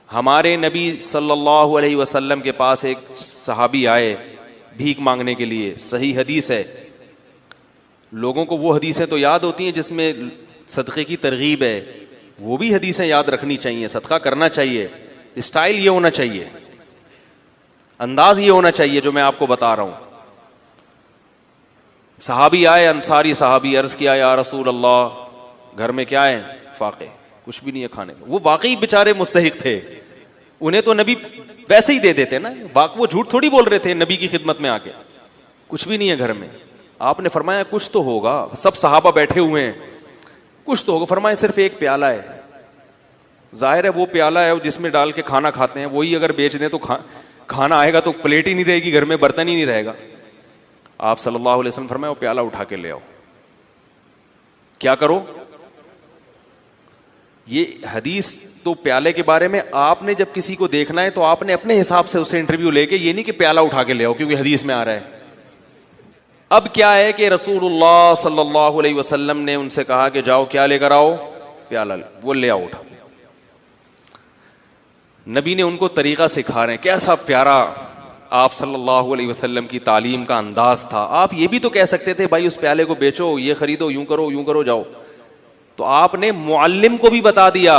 हमारे नबी सल्लल्लाहु अलैहि वसल्लम के पास एक सहाबी आए भीख मांगने के लिए, सही हदीस है। लोगों को वो हदीसें तो याद होती हैं जिसमें सदक़े की तरगीब है, वो भी हदीसें याद रखनी चाहिए। सदका करना चाहिए, स्टाइल ये होना चाहिए, अंदाज ये होना चाहिए जो मैं आपको बता रहा हूँ। सहाबी आए, अंसारी सहाबी, अर्ज़ किया या रसूल अल्लाह घर में क्या है? फाक़े, कुछ भी नहीं है खाने को। वो वाकई बेचारे मुस्तहिक थे, उन्हें तो नबी वैसे ही दे देते ना, वो झूठ थोड़ी बोल रहे थे नबी की खिदमत में आके। कुछ भी नहीं है घर में। आपने फरमाया कुछ तो होगा, सब सहाबा बैठे हुए हैं, कुछ तो होगा। फरमाया सिर्फ एक प्याला है। जाहिर है वो प्याला है जिसमें डाल के खाना खाते हैं, वही अगर बेच दें तो खाना आएगा तो प्लेट ही नहीं रहेगी घर में, बर्तन ही नहीं रहेगा। आप सल्लल्लाहु अलैहि वसल्लम फरमाया वो प्याला उठा के ले आओ। क्या करो? ये हदीस तो प्याले के बारे में, आपने जब किसी को देखना है तो आपने अपने हिसाब से उससे इंटरव्यू लेके, ये नहीं कि प्याला उठा के ले आओ क्योंकि हदीस में आ रहा है। अब क्या है कि रसूलुल्लाह सल्लल्लाहु अलैहि वसल्लम ने उनसे कहा कि जाओ क्या लेकर आओ? प्याला। वो ले आओ उठा। नबी ने उनको तरीका सिखा रहे हैं। कैसा प्यारा आप सल्लल्लाहु अलैहि वसल्लम की तालीम का अंदाज था। आप ये भी तो कह सकते थे भाई उस प्याले को बेचो, ये खरीदो, यूं करो जाओ। तो आपने मुअल्लिम को भी बता दिया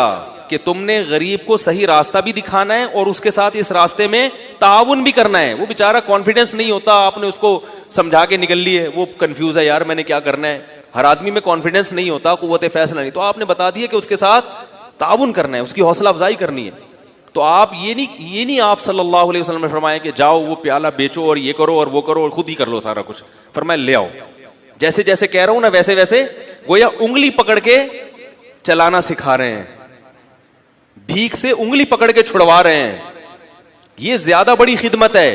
कि तुमने गरीब को सही रास्ता भी दिखाना है और उसके साथ इस रास्ते में ताउन भी करना है। वो बेचारा कॉन्फिडेंस नहीं होता, आपने उसको समझा के निकल लिए, वो कंफ्यूज है यार मैंने क्या करना है। हर आदमी में कॉन्फिडेंस नहीं होता, कुव्वत फैसला नहीं। तो आपने बता दिया कि उसके साथ ताउन करना है, उसकी हौसला अफजाई करनी है। तो आप ये नहीं आप सल्लल्लाहु अलैहि वसल्लम ने फरमाया कि जाओ वो प्याला बेचो और ये करो और वो करो और खुद ही कर लो सारा कुछ। फरमाया ले आओ। जैसे जैसे कह रहा हूं ना वैसे वैसे गोया उंगली पकड़ के चलाना सिखा रहे हैं, भीख से उंगली पकड़ के छुड़वा रहे हैं। ये ज्यादा बड़ी खिदमत है।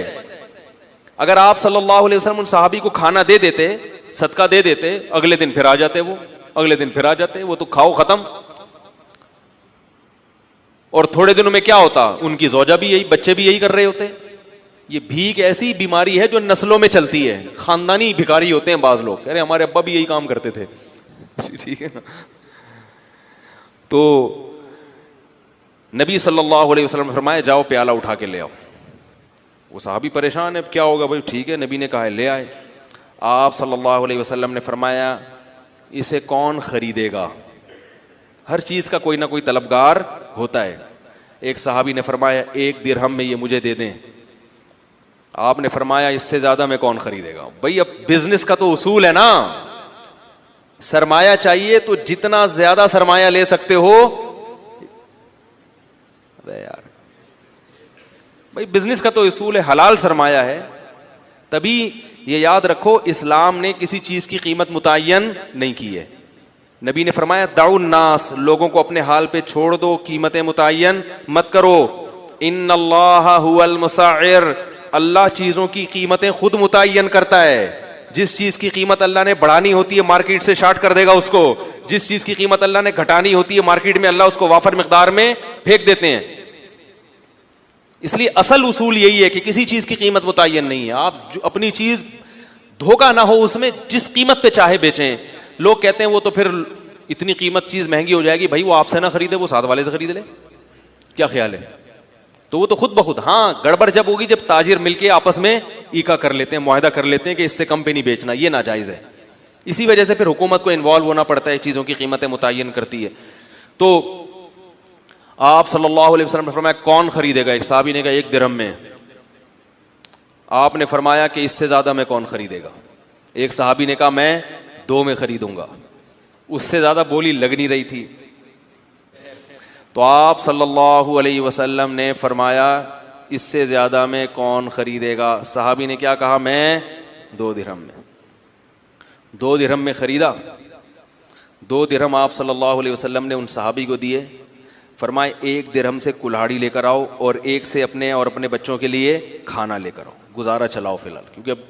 अगर आप सल्लल्लाहु अलैहि वसल्लम उन सहाबी को खाना दे देते, सदका दे देते, अगले दिन फिर आ जाते, वो अगले दिन फिर आ जाते, वो तो खाओ खत्म। और थोड़े दिनों में क्या होता, उनकी ज़ौजा भी यही, बच्चे भी यही कर रहे होते। ये भीख ऐसी बीमारी है जो नस्लों में चलती है। खानदानी भिखारी होते हैं बाज लोग, कह रहे हमारे अब्बा भी यही काम करते थे। ठीक है ना। तो नबी सल्लल्लाहु अलैहि वसल्लम ने फरमाया जाओ प्याला उठा के ले आओ। वो साहबी परेशान है, क्या होगा भाई? ठीक है, नबी ने कहा है ले आए। आप सल्लल्लाहु अलैहि वसल्लम ने फरमाया इसे कौन खरीदेगा? हर चीज़ का कोई ना कोई तलबगार होता है। एक सहाबी ने फरमाया 1 दिरहम में ये मुझे दे दें। आपने फरमाया इससे ज़्यादा में कौन खरीदेगा? भाई अब बिजनेस का तो उसूल है ना, सरमाया चाहिए तो जितना ज्यादा सरमाया ले सकते हो। अरे यार भाई बिजनेस का तो उसूल है, हलाल सरमाया है। तभी ये याद रखो इस्लाम ने किसी चीज की कीमत मुतय्यन नहीं की है। नबी ने फरमाया दाउन नास, लोगों को अपने हाल पे छोड़ दो, कीमतें मुतय्यन मत करो। इन्नल्लाह हुवल मुसअ्इर, अल्लाह चीजों की कीमतें खुद मुतय्यन करता है। जिस चीज की कीमत अल्लाह ने बढ़ानी होती है मार्केट से शार्ट कर देगा उसको, जिस चीज की कीमत अल्लाह ने घटानी होती है मार्केट में अल्लाह उसको वाफर मिकदार में फेंक देते हैं। इसलिए असल उसूल यही है कि किसी चीज की कीमत मुतय्यन नहीं है। आप जो अपनी चीज धोखा ना हो उसमें, जिस कीमत पे चाहे बेचें। लोग कहते हैं वो तो फिर इतनी कीमत चीज महंगी हो जाएगी, भाई वो आपसे ना खरीदे, वो साथ वाले से खरीद ले। क्या ख्याल है? तो वो तो खुद ब खुद, हाँ गड़बड़ जब होगी जब ताजिर मिलके आपस में ईका कर लेते हैं, मुआहदा कर लेते हैं कि इससे कम पे नहीं बेचना, ये नाजायज है। इसी वजह से फिर हुकूमत को इन्वॉल्व होना पड़ता है, चीजों की कीमतें मुतय्यन करती है। तो आप सल्लल्लाहु अलैहि वसल्लम ने फरमाया कौन खरीदेगा? एक साहबी ने कहा 1 दिरहम में। आपने फरमाया कि इससे ज्यादा में कौन खरीदेगा? एक साहबी ने कहा मैं 2 में खरीदूंगा। उससे ज्यादा बोली लग नहीं रही थी। तो आप सल्लल्लाहु अलैहि वसल्लम ने फरमाया इससे ज्यादा में कौन खरीदेगा? सहाबी ने क्या कहा? मैं 2 दिरहम में। 2 दिरहम में खरीदा। 2 दिरहम आप सल्लल्लाहु अलैहि वसल्लम ने उन सहाबी को दिए। फरमाए 1 दिरहम से कुल्हाड़ी लेकर आओ और 1 से अपने और अपने बच्चों के लिए खाना लेकर आओ, गुजारा चलाओ फिलहाल, क्योंकि अब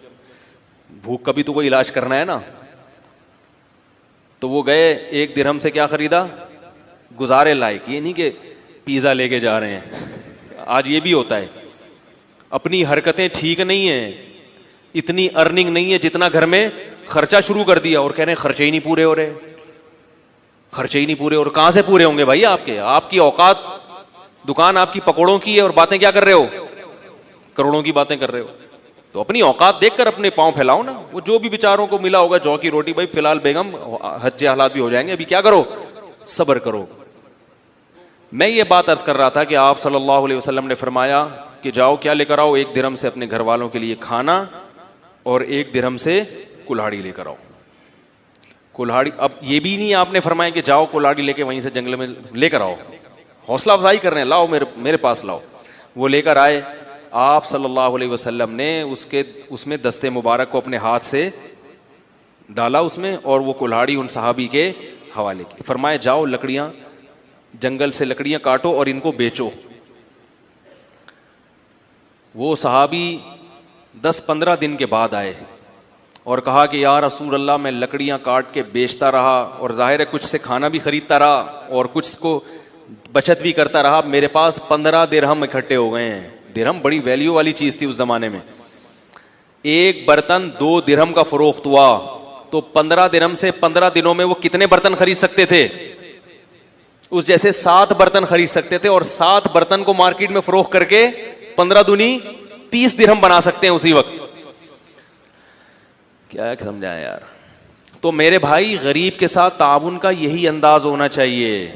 भूख का भी तो कोई इलाज करना है ना। तो वो गए, 1 दिरहम से क्या खरीदा? गुजारे लायक। ये नहीं कि पिज़्ज़ा लेके जा रहे हैं, आज ये भी होता है। अपनी हरकतें ठीक नहीं है, इतनी अर्निंग नहीं है जितना घर में खर्चा शुरू कर दिया और कह रहे हैं खर्चे ही नहीं पूरे हो रहे, खर्चे ही नहीं पूरे। और कहां से पूरे होंगे भाई आपके? आपकी औकात दुकान आपकी पकौड़ों की है और बातें क्या कर रहे हो, करोड़ों की बातें कर रहे हो। तो अपनी औकात देखकर अपने पांव फैलाओ ना। वो जो भी बेचारों को मिला होगा जौ की रोटी, भाई फिलहाल बेगम हज्जे हालात भी हो जाएंगे, अभी क्या करो, सब्र करो। मैं ये बात अर्ज कर रहा था कि आप सल्लल्लाहु अलैहि वसल्लम ने फरमाया कि जाओ क्या लेकर आओ, 1 दिरहम से अपने घर वालों के लिए खाना और 1 दिरहम से कुल्हाड़ी लेकर आओ। कुल्हाड़ी, अब ये भी नहीं आपने फरमाया कि जाओ कुल्हाड़ी लेके वहीं से जंगल में लेकर आओ, हौसला अफजाई कर रहे हैं, लाओ मेरे पास लाओ। वो लेकर आए, आप सल्लल्लाहु अलैहि वसल्लम ने उसमें दस्ते मुबारक को अपने हाथ से डाला उसमें, और वो कुल्हाड़ी उन सहाबी के हवाले की। फरमाए जाओ लकड़ियां, जंगल से लकड़ियां काटो और इनको बेचो। वो सहाबी 10-15 दिन के बाद आए और कहा कि या रसूल अल्लाह, मैं लकड़ियां काट के बेचता रहा और जाहिर है कुछ से खाना भी खरीदता रहा और कुछ को बचत भी करता रहा, मेरे पास 15 दिरहम इकट्ठे हो गए हैं। दिरहम बड़ी वैल्यू वाली चीज थी उस जमाने में। एक बर्तन 2 दिरहम का फरोख्त हुआ तो 15 दिरहम से 15 दिनों में वो कितने बर्तन खरीद सकते थे? उस जैसे 7 बर्तन खरीद सकते थे, और 7 बर्तन को मार्केट में फरोख्त करके 15 दूनी 30 दिरहम बना सकते हैं उसी वक्त। क्या समझाएं यार। तो मेरे भाई, गरीब के साथ ताउन का यही अंदाज होना चाहिए।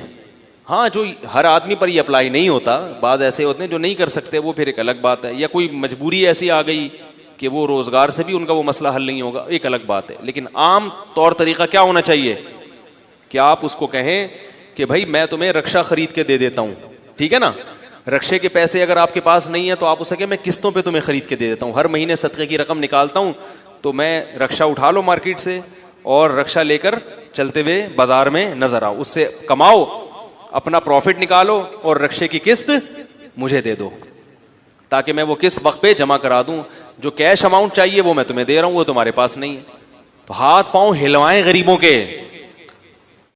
हाँ, जो हर आदमी पर ये अप्लाई नहीं होता, बाज ऐसे होते हैं जो नहीं कर सकते, वो फिर एक अलग बात है, या कोई मजबूरी ऐसी आ गई कि वो रोजगार से भी उनका वो मसला हल नहीं होगा, एक अलग बात है। लेकिन आम तौर तरीका क्या होना चाहिए कि आप उसको कहें कि भाई मैं तुम्हें रक्षा खरीद के दे देता हूं, ठीक है ना। रक्षे के पैसे अगर आपके पास नहीं है तो आप उसे कहें मैं किस्तों पे तुम्हें खरीद के दे देता हूं, हर महीने सदक़े की रकम निकालता हूं, तो मैं रक्षा उठा लो मार्केट से और रक्षा लेकर चलते हुए बाजार में नजर आओ, उससे कमाओ, अपना प्रॉफिट निकालो और रक्षे की किस्त मुझे दे दो, ताकि मैं वो किस्त वक्त पे जमा करा दूं। जो कैश अमाउंट चाहिए वो मैं तुम्हें दे रहा हूं, वो तुम्हारे पास नहीं है। तो हाथ पांव हिलवाएं गरीबों के,